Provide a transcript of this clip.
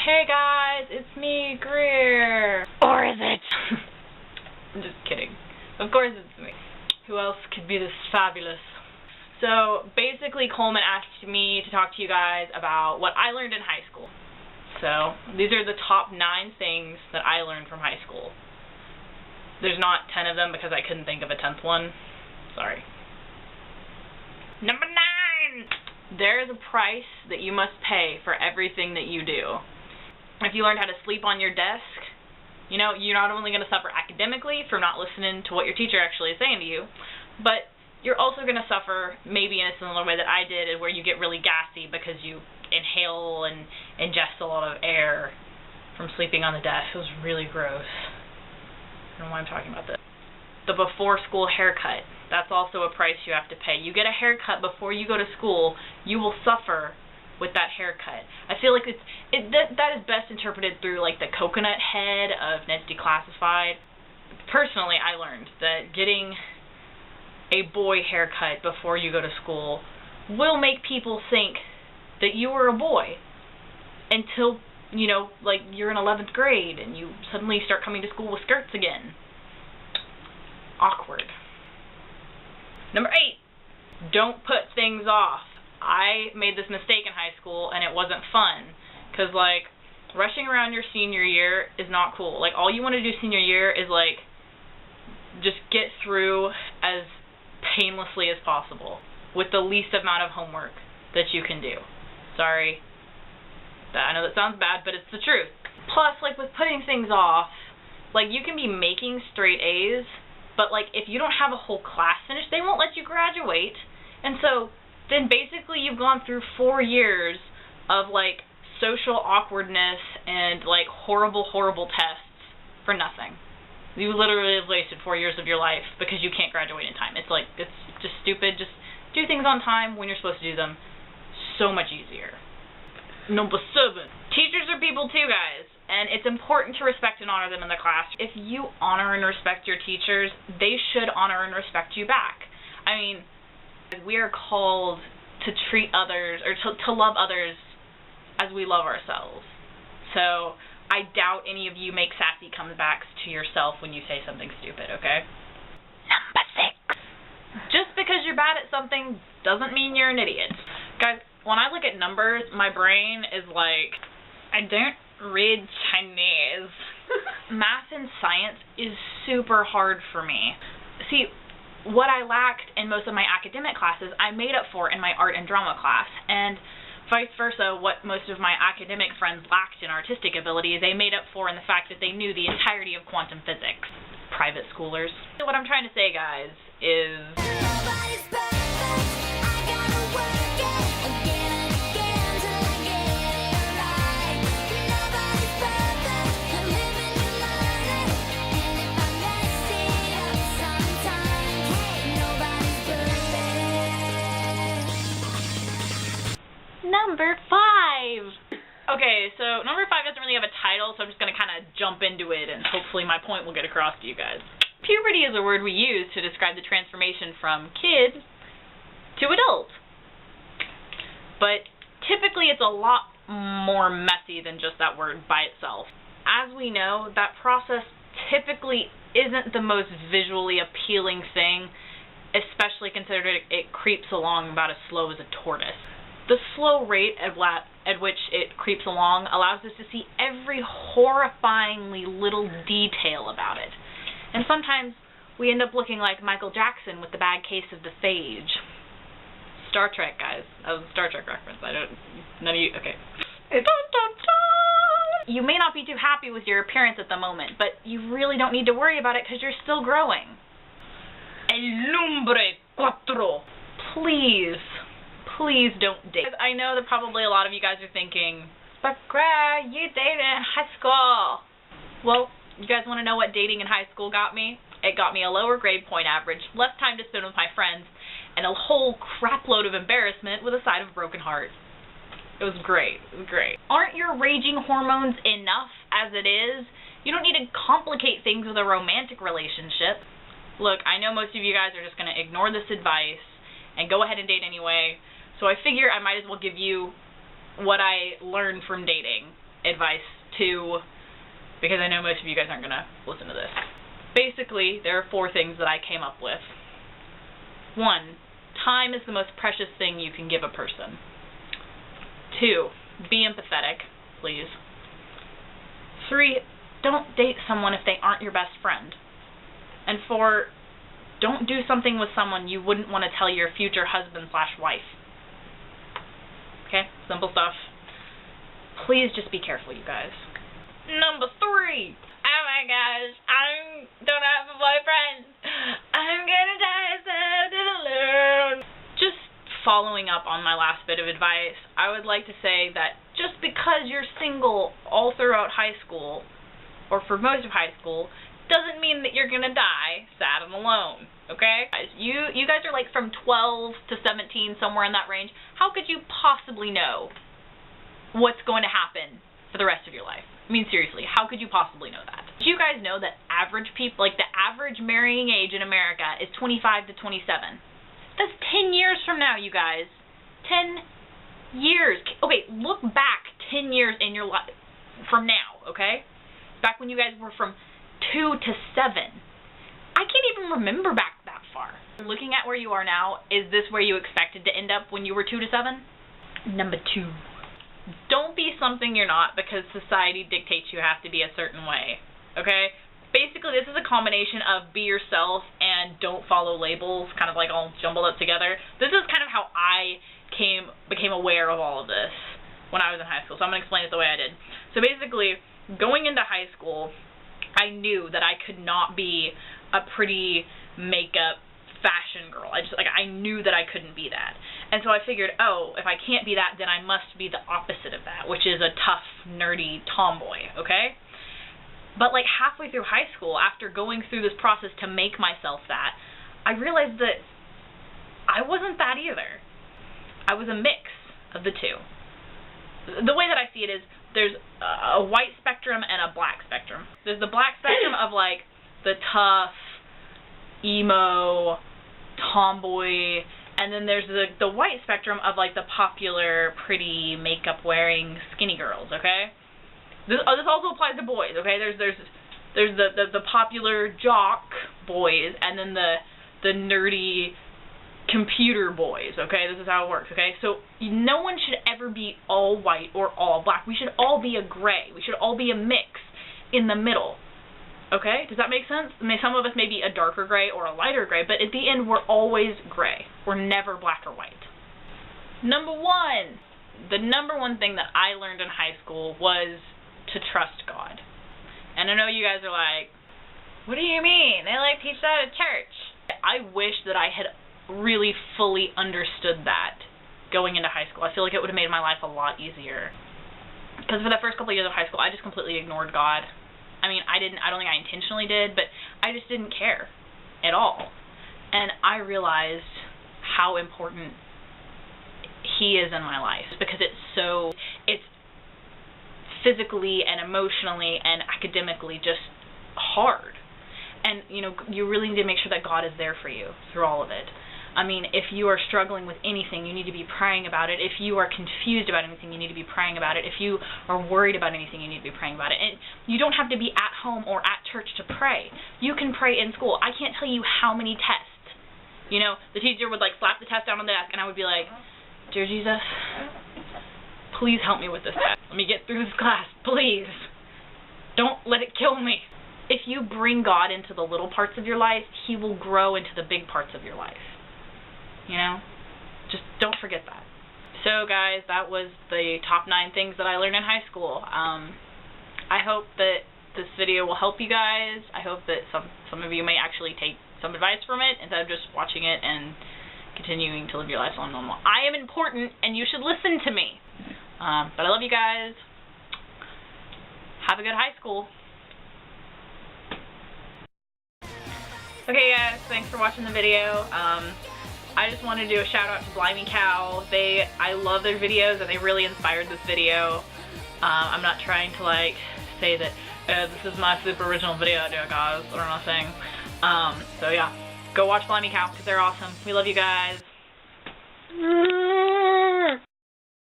Hey guys, it's me, Greer. Or is it? I'm just kidding. Of course it's me. Who else could be this fabulous? So basically Coleman asked me to talk to you guys about what I learned in high school. So these are the top 9 things that I learned from high school. There's not 10 of them because I couldn't think of a 10th one. Sorry. Number 9! There is a price that you must pay for everything that you do. If you learn how to sleep on your desk, you know, you're not only going to suffer academically from not listening to what your teacher actually is saying to you, but you're also going to suffer maybe in a similar way that I did, where you get really gassy because you inhale and ingest a lot of air from sleeping on the desk. It was really gross. I don't know why I'm talking about this. The before school haircut. That's also a price you have to pay. You get a haircut before you go to school, you will suffer with that haircut. I feel like that is best interpreted through like the coconut head of Ned's Declassified. Personally, I learned that getting a boy haircut before you go to school will make people think that you were a boy until, you know, like you're in 11th grade and you suddenly start coming to school with skirts again. Awkward. Number 8, don't put things off. I made this mistake in high school and it wasn't fun, because like rushing around your senior year is not cool. Like all you want to do senior year is like just get through as painlessly as possible with the least amount of homework that you can do. Sorry. I know that sounds bad, but it's the truth. Plus, like with putting things off, like you can be making straight A's, but like if you don't have a whole class finished, they won't let you graduate. And so then basically you've gone through 4 years of like social awkwardness and like horrible tests for nothing. You literally have wasted 4 years of your life because you can't graduate in time. It's like, it's just stupid. Just do things on time when you're supposed to do them. So much easier. Number 7. Teachers are people too, guys. And it's important to respect and honor them in the class. If you honor and respect your teachers, they should honor and respect you back. I mean, we are called to treat others, or to love others as we love ourselves. So I doubt any of you make sassy comebacks to yourself when you say something stupid, okay? Number 6. Just because you're bad at something doesn't mean you're an idiot. Guys, when I look at numbers, my brain is like, I don't read Chinese. Math and science is super hard for me. See, what I lacked in most of my academic classes, I made up for in my art and drama class, and vice versa, what most of my academic friends lacked in artistic ability, they made up for in the fact that they knew the entirety of quantum physics. Private schoolers. So what I'm trying to say, guys, is nobody's perfect. I gotta work it again and again till I get it right. Nobody's perfect. I'm living and learning, and if I mess it up sometime, hey, nobody's perfect. Number 5. Okay, so number 5 doesn't really have a title, so I'm just going to kind of jump into it, and hopefully my point will get across to you guys. Puberty is a word we use to describe the transformation from kid to adult. But typically it's a lot more messy than just that word by itself. As we know, that process typically isn't the most visually appealing thing, especially considering it creeps along about as slow as a tortoise. The slow rate at which it creeps along allows us to see every horrifyingly little detail about it. And sometimes we end up looking like Michael Jackson with the bad case of the phage. Star Trek, guys. That was a Star Trek reference. None of you, okay. You may not be too happy with your appearance at the moment, but you really don't need to worry about it because you're still growing. El numbre 4. Please don't date. I know that probably a lot of you guys are thinking, but Greg, you dated in high school. Well, you guys want to know what dating in high school got me? It got me a lower grade point average, less time to spend with my friends, and a whole crap load of embarrassment with a side of a broken heart. It was great. It was great. Aren't your raging hormones enough as it is? You don't need to complicate things with a romantic relationship. Look, I know most of you guys are just going to ignore this advice and go ahead and date anyway. So I figure I might as well give you what I learned from dating. advice too, because I know most of you guys aren't going to listen to this. Basically, there are 4 things that I came up with. 1, time is the most precious thing you can give a person. 2, be empathetic, please. 3, don't date someone if they aren't your best friend. And 4, don't do something with someone you wouldn't want to tell your future husband/wife. Okay? Simple stuff. Please just be careful, you guys. Number 3. Oh my gosh, I don't have a boyfriend. I'm gonna die sad and alone. Just following up on my last bit of advice, I would like to say that just because you're single all throughout high school, or for most of high school, doesn't mean that you're gonna die sad and alone, okay? You guys are like from 12 to 17, somewhere in that range. How could you possibly know what's going to happen for the rest of your life? I mean, seriously, how could you possibly know that? Did you guys know that average people, like the average marrying age in America is 25 to 27? That's 10 years from now, you guys. 10 years. Okay, look back 10 years in your life from now, okay? Back when you guys were from 2 to 7. I can't even remember back that far. Looking at where you are now, is this where you expected to end up when you were 2 to 7? Number 2. Don't be something you're not because society dictates you have to be a certain way, okay? Basically, this is a combination of be yourself and don't follow labels, kind of like all jumbled up together. This is kind of how I became aware of all of this when I was in high school, so I'm going to explain it the way I did. So basically, going into high school, I knew that I could not be a pretty makeup fashion girl. I knew that I couldn't be that. And so I figured, oh, if I can't be that, then I must be the opposite of that, which is a tough, nerdy tomboy, okay? But like halfway through high school, after going through this process to make myself that, I realized that I wasn't that either. I was a mix of the two. The way that I see it is there's a white spectrum and a black spectrum. There's the black spectrum of like the tough, emo, tomboy, and then there's the white spectrum of like the popular, pretty, makeup-wearing skinny girls, okay? This also applies to boys, okay? There's the popular jock boys, and then the nerdy computer boys, okay? This is how it works, okay? So no one should ever be all white or all black. We should all be a gray. We should all be a mix in the middle. Okay? Does that make sense? I mean, some of us may be a darker gray or a lighter gray, but at the end, we're always gray. We're never black or white. Number 1. The number 1 thing that I learned in high school was to trust God. And I know you guys are like, what do you mean? They like teach that at church. I wish that I had really fully understood that going into high school. I feel like it would have made my life a lot easier. Because for the first couple of years of high school, I just completely ignored God. I mean, I don't think I intentionally did, but I just didn't care at all. And I realized how important He is in my life because it's physically and emotionally and academically just hard. And, you know, you really need to make sure that God is there for you through all of it. I mean, if you are struggling with anything, you need to be praying about it. If you are confused about anything, you need to be praying about it. If you are worried about anything, you need to be praying about it. And you don't have to be at home or at church to pray. You can pray in school. I can't tell you how many tests. You know, the teacher would, like, slap the test down on the desk, and I would be like, Dear Jesus, please help me with this test. Let me get through this class, please. Don't let it kill me. If you bring God into the little parts of your life, He will grow into the big parts of your life. You know? Just don't forget that. So, guys, that was the top 9 things that I learned in high school. I hope that this video will help you guys. I hope that some of you may actually take some advice from it instead of just watching it and continuing to live your lives on normal. I am important, and you should listen to me. But I love you guys. Have a good high school. Okay, guys, thanks for watching the video. I just want to do a shout out to Blimey Cow. I love their videos and they really inspired this video. I'm not trying to like say that this is my super original video, dear guys, or nothing. So yeah, go watch Blimey Cow because they're awesome. We love you guys.